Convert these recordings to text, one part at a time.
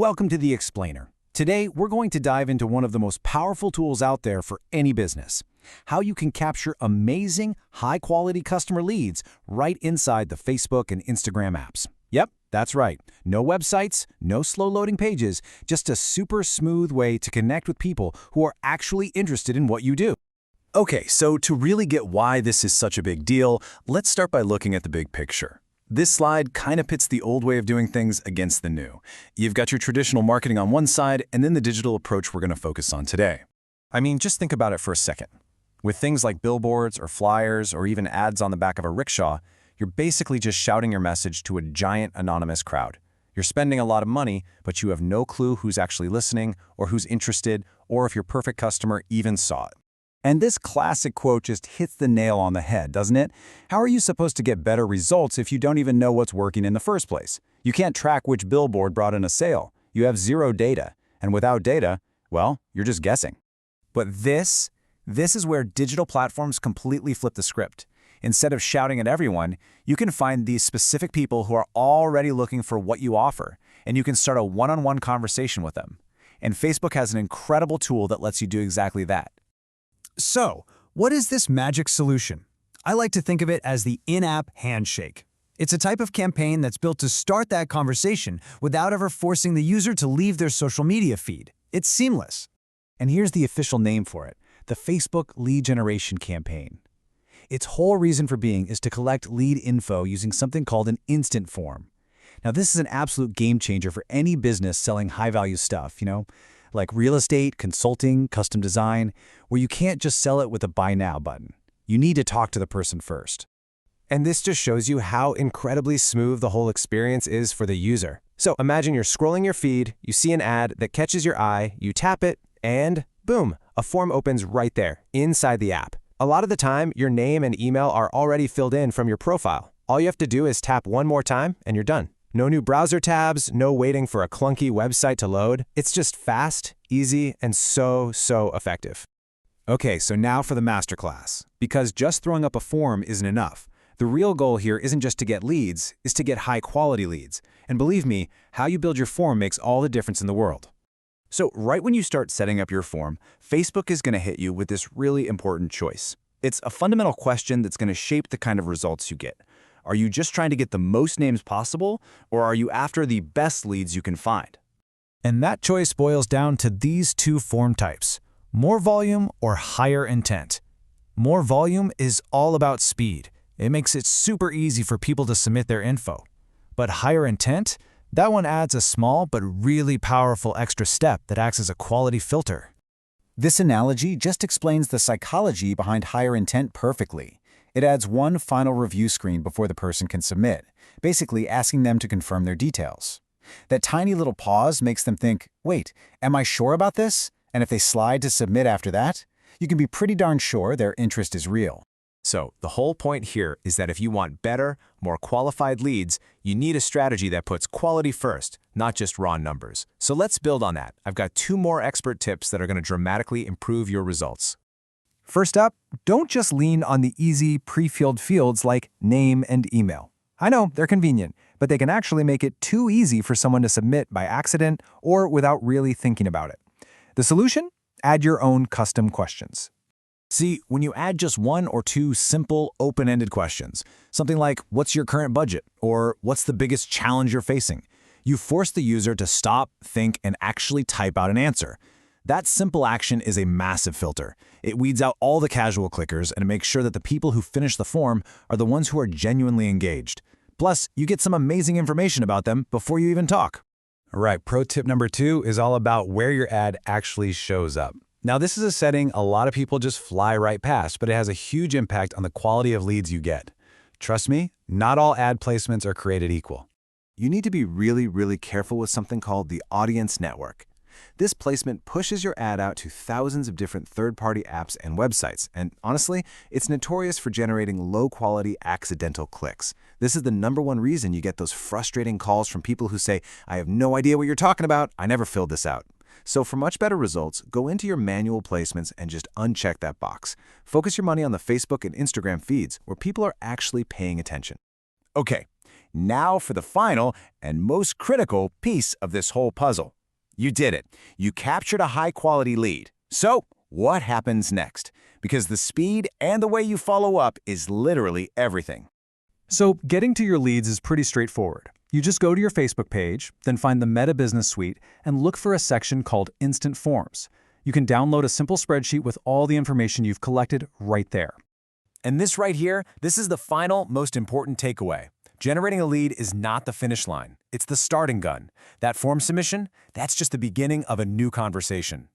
Welcome to The Explainer. Today, we're going to dive into one of the most powerful tools out there for any business: how you can capture amazing, high-quality customer leads right inside the Facebook and Instagram apps. Yep, that's right. No websites, no slow-loading pages, just a super smooth way to connect with people who are actually interested in what you do. Okay, so to really get why this is such a big deal, let's start by looking at the big picture. This slide kind of pits the old way of doing things against the new. You've got your traditional marketing on one side, and then the digital approach we're going to focus on today. I mean, just think about it for a second. With things like billboards or flyers or even ads on the back of a rickshaw, you're basically just shouting your message to a giant anonymous crowd. You're spending a lot of money, but you have no clue who's actually listening or who's interested or if your perfect customer even saw it. And this classic quote just hits the nail on the head, doesn't it? How are you supposed to get better results if you don't even know what's working in the first place? You can't track which billboard brought in a sale. You have zero data. And without data, well, you're just guessing. But this is where digital platforms completely flip the script. Instead of shouting at everyone, you can find these specific people who are already looking for what you offer, and you can start a one-on-one conversation with them. And Facebook has an incredible tool that lets you do exactly that. So, what is this magic solution? I like to think of it as the in-app handshake. It's a type of campaign that's built to start that conversation without ever forcing the user to leave their social media feed. It's seamless. And here's the official name for it: the Facebook Lead Generation Campaign. Its whole reason for being is to collect lead info using something called an instant form. Now, this is an absolute game changer for any business selling high-value stuff, like real estate, consulting, custom design, where you can't just sell it with a buy now button. You need to talk to the person first. And this just shows you how incredibly smooth the whole experience is for the user. So imagine you're scrolling your feed, you see an ad that catches your eye, you tap it, and boom, a form opens right there, inside the app. A lot of the time, your name and email are already filled in from your profile. All you have to do is tap one more time, and you're done. No new browser tabs, no waiting for a clunky website to load. It's just fast, easy, and so effective. Okay, so now for the masterclass. Because just throwing up a form isn't enough. The real goal here isn't just to get leads, it's to get high-quality leads. And believe me, how you build your form makes all the difference in the world. So right when you start setting up your form, Facebook is going to hit you with this really important choice. It's a fundamental question that's going to shape the kind of results you get. Are you just trying to get the most names possible, or are you after the best leads you can find? And that choice boils down to these two form types: more volume or higher intent. More volume is all about speed. It makes it super easy for people to submit their info. But higher intent? That one adds a small but really powerful extra step that acts as a quality filter. This analogy just explains the psychology behind higher intent perfectly. It adds one final review screen before the person can submit, basically asking them to confirm their details. That tiny little pause makes them think, wait, am I sure about this? And if they slide to submit after that, you can be pretty darn sure their interest is real. So the whole point here is that if you want better, more qualified leads, you need a strategy that puts quality first, not just raw numbers. So let's build on that. I've got 2 more expert tips that are going to dramatically improve your results. First up, don't just lean on the easy, pre-filled fields like name and email. I know, they're convenient, but they can actually make it too easy for someone to submit by accident or without really thinking about it. The solution? Add your own custom questions. See, when you add just 1 or 2 simple, open-ended questions, something like, what's your current budget? Or what's the biggest challenge you're facing? You force the user to stop, think, and actually type out an answer. That simple action is a massive filter. It weeds out all the casual clickers and it makes sure that the people who finish the form are the ones who are genuinely engaged. Plus, you get some amazing information about them before you even talk. All right, pro tip number 2 is all about where your ad actually shows up. Now, this is a setting a lot of people just fly right past, but it has a huge impact on the quality of leads you get. Trust me, not all ad placements are created equal. You need to be really careful with something called the audience network. This placement pushes your ad out to thousands of different third-party apps and websites, and honestly, it's notorious for generating low-quality accidental clicks. This is the #1 reason you get those frustrating calls from people who say, I have no idea what you're talking about, I never filled this out. So for much better results, go into your manual placements and just uncheck that box. Focus your money on the Facebook and Instagram feeds where people are actually paying attention. Okay, Now for the final and most critical piece of this whole puzzle. You did it. You captured a high-quality lead. So, what happens next? Because the speed and the way you follow up is literally everything. So getting to your leads is pretty straightforward. You just go to your Facebook page, then find the Meta Business Suite, and look for a section called Instant Forms. You can download a simple spreadsheet with all the information you've collected right there. And this right here, this is the final, most important takeaway. Generating a lead is not the finish line. It's the starting gun. That form submission, that's just the beginning of a new conversation.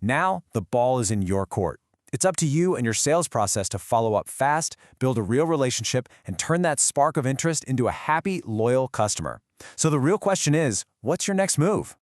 Now, the ball is in your court. It's up to you and your sales process to follow up fast, build a real relationship, and turn that spark of interest into a happy, loyal customer. So the real question is, what's your next move?